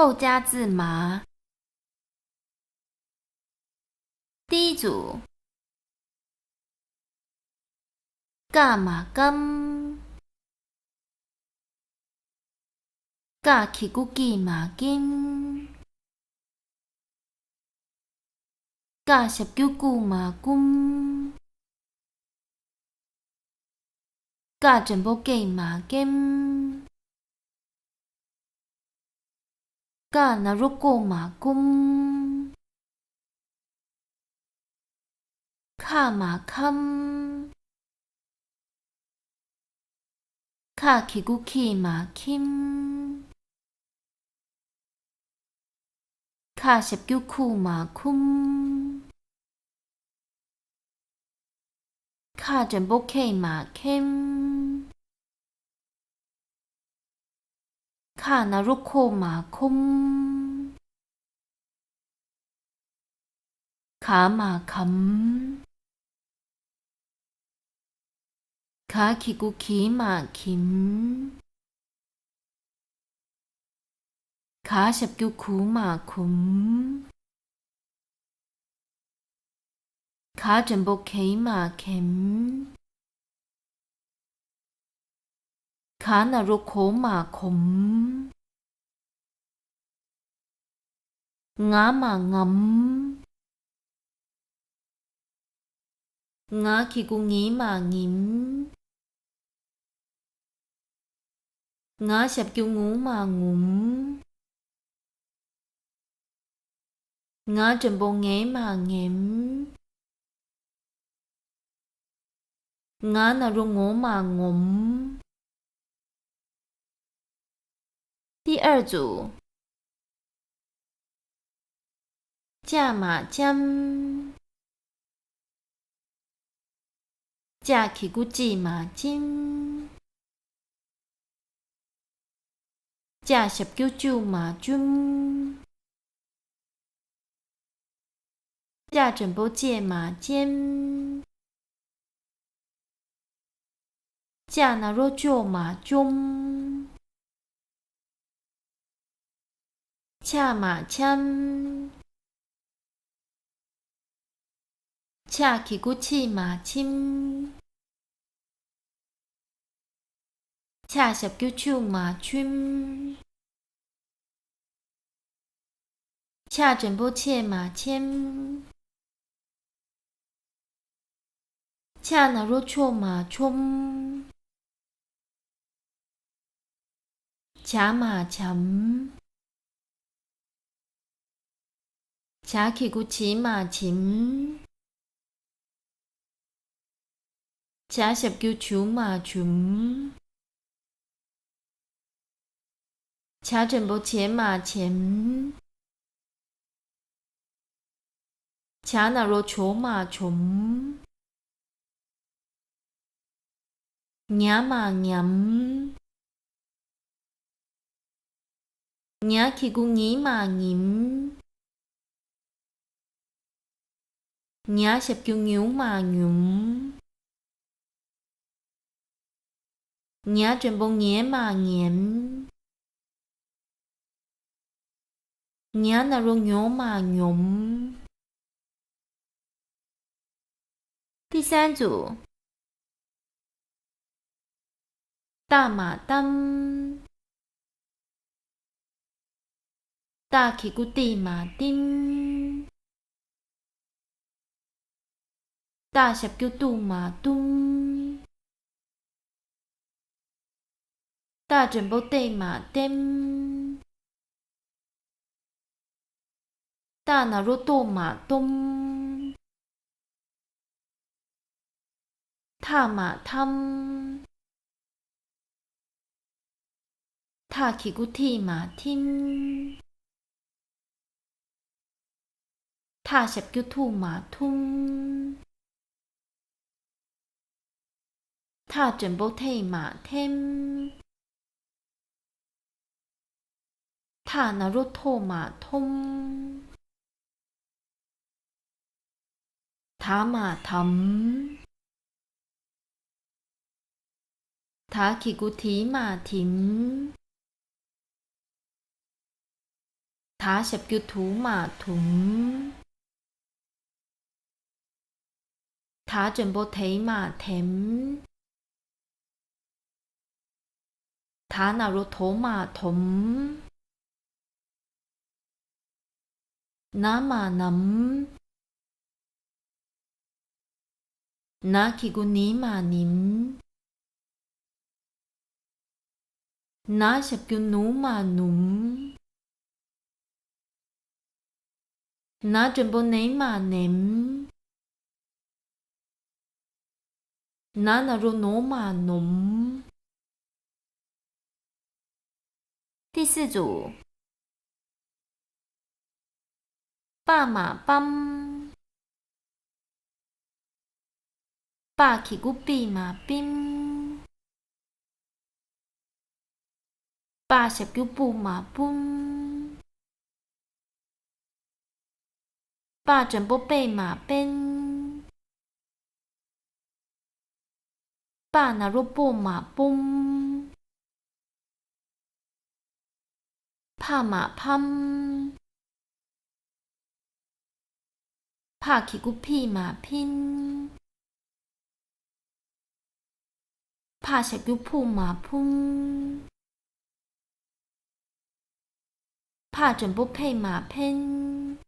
后加字麻。第一组噶嘛甘，噶起古吉嘛金，噶十九古嘛金，噶全部计嘛金，噶那如果嘛金，卡嘛坎，卡起古起嘛金，卡十九库嘛坤，卡全部起嘛金。卡那如库嘛空，卡嘛坎，卡起古起嘛琴，卡十九库嘛坤，卡全部起嘛琴，卡那如库嘛空，ngã嘛ngấm, ngã khi cô nghĩ mà nghiễm, ngã sập kêu ngủ mà ngủm, ngã trần bộ nghé mà nghém, ngã nà rô ngố mà ngủm. 第二组驾马将，驾起古骑马金，驾十九九马军，驾整波借马尖，驾那若旧马中，恰马枪，恰起古骑马亲，恰十九九马军，恰整波切马签，恰那若错马冲，恰马强，恰起古骑马琴，恰十九九马群，恰整波切马前，恰那若错马穷，娘嘛娘，娘起古你嘛银，娘十九牛嘛牛，娘整波年嘛年，娘那若牛嘛牛。第三组大马当，大起古地马丁，大十九度马东，大整波地马丁，大那若多马东，踏马汤，踏起古地马汀，踏十九度马通，踏整波地马添，踏那若托马通，塔马腾，塔起古提马停，他十叫土嘛土，他全部睇嘛甜，他那如土嘛土，那嘛能，那起古尼嘛宁，那十叫努嘛努。那全部你嘛nem，那如挪嘛农。第四组，爸嘛帮，爸起古比嘛冰，爸十叫布嘛本，爸全部背嘛边，爸那如布嘛崩，怕嘛潘，怕起古屁嘛拼，怕十叫铺嘛喷，怕全部配嘛偏。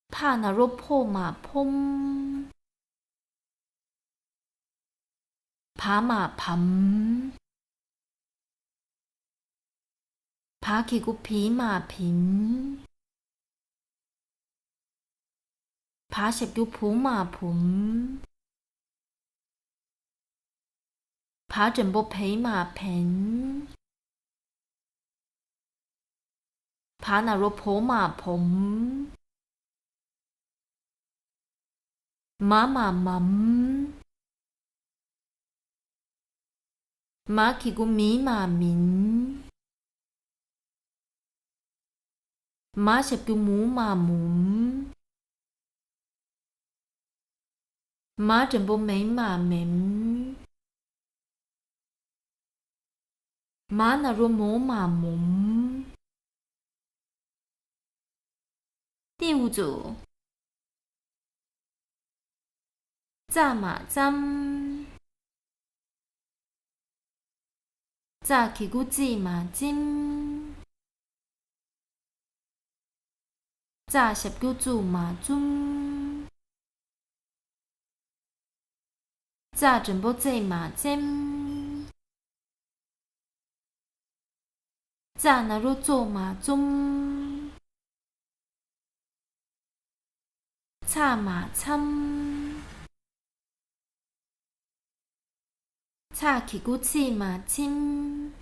怕那若破嘛碰，爬嘛盘，爬起个皮嘛平，爬十叫普嘛盘，爬全部皮嘛平，爬那若破嘛碰，马嘛忙，马起个米嘛明，马十叫母嘛母，马全部没嘛明，马那若母嘛母。第五组，炸嘛针，炸起古子嘛尖，炸十叫煮嘛准，炸全部子嘛尖，炸那如做嘛中，炸嘛参，炸起古子嘛尖，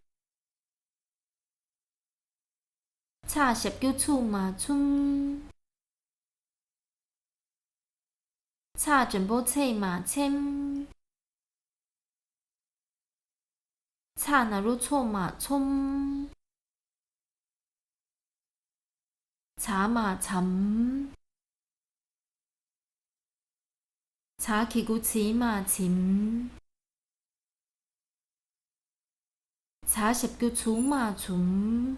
炸十叫醋嘛春，炸全部菜嘛签，炸那如错嘛葱，茶嘛沉，茶起古子嘛前，茶十叫醋嘛纯，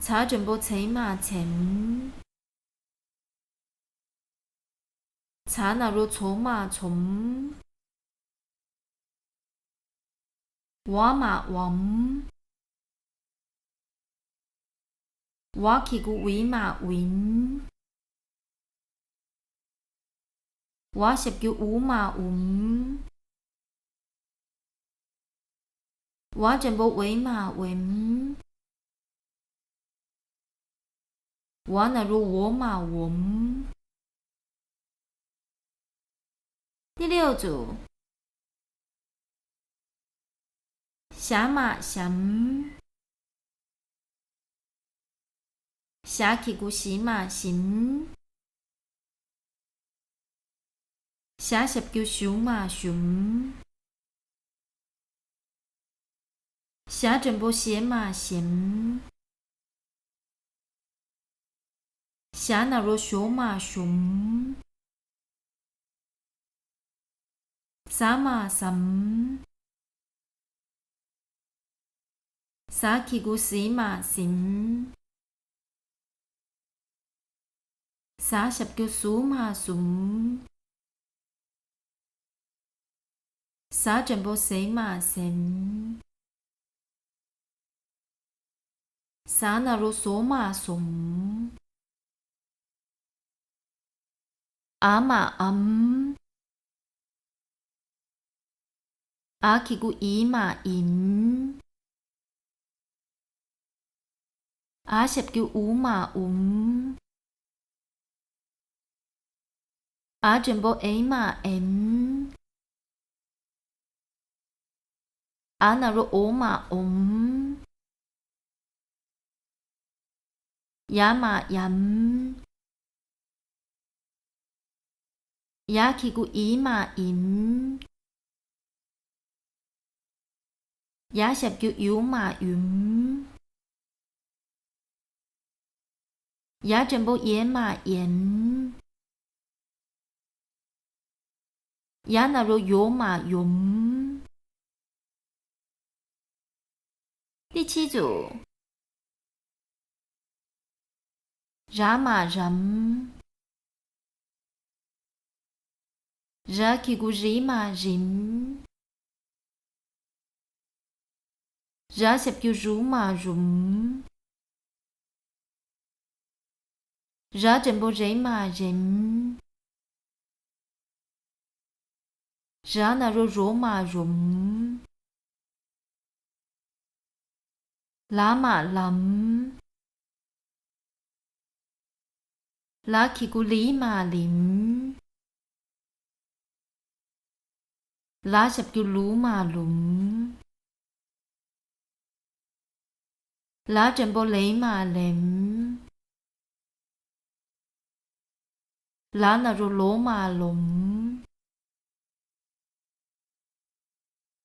茶全部菜嘛前。茶那如错嘛虫，我嘛王，我起个位嘛win我十叫有嘛有，我全部位嘛win我那如我嘛文。第六组，虾嘛翔，虾起个时嘛行，虾十叫熊嘛熊，虾全部写嘛咸，虾那如熊嘛熊，啥嘛什。Xá khi gu xí mà xím. Xá sập kiu sú mà súng. Xá trần bố xế mà xém. Xá nà rô số mà súng. Á mà ấm. Á khi gu ý mà ím. Á sập kiu ú mà Á trần bố ấy mà ém. Á nà rô ố mà ống. Giá mà yắm. Giá khi gu ý mà ím. Giá sập kiu yếu mà yếm. Giá trần bố yếm mà yếm. Giá nà rô yếu mà yếm. 第7组 rá mà rắm. Rá khi gu rí mà rím. Rá sập kiu rú mà rúm. Rá trần bố rấy mà rếm. Rá nà rô rố mà rúm. Lá mà lắm. Lá khi gu lý mà lím. Lá sập kiu lú mà lúm. Lá trần bố lấy mà lém. Lá nà rô lố mà lúng.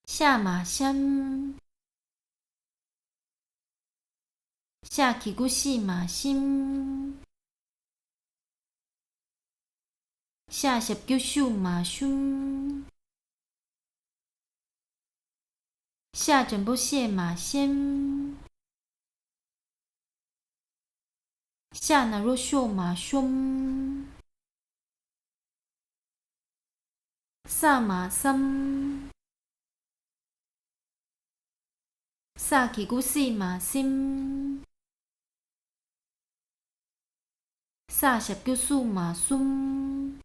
Xa mà xăm. Xa khi gu xì mà xím. Xa sập kiu xu mà xung. Xa trần bố xie mà xiêm. Xa nà rô xô mà xôm. Xa mà xăm. Xa khi gu xì mà xím. Xa sập kiu su mà sung.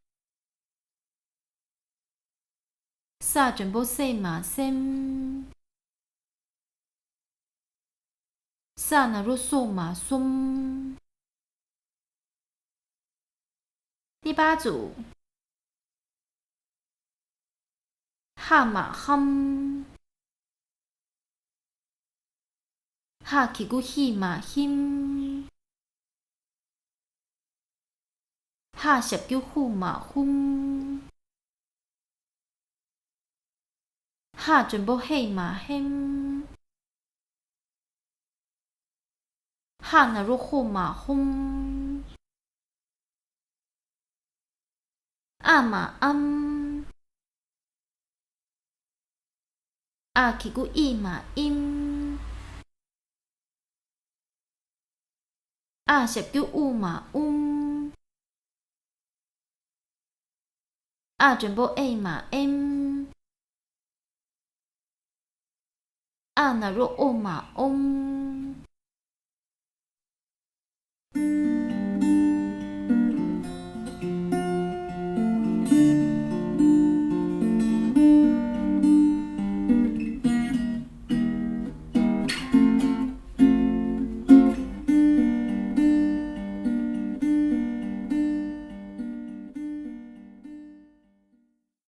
Xa trần bố xê mà xem. Xa nà rô xô mà xôm. 第8组 hạ mà hâm. Hạ khi gu hi mà him. Hạ sập kiu hu mà hum. Hạ trần bố hê mà hem. Hạ nà rô khô mà hum. A mà âm. A khi gu y mà im. A sập kiu u mà A trần bố ê mà em. A nà rô ô mà ông.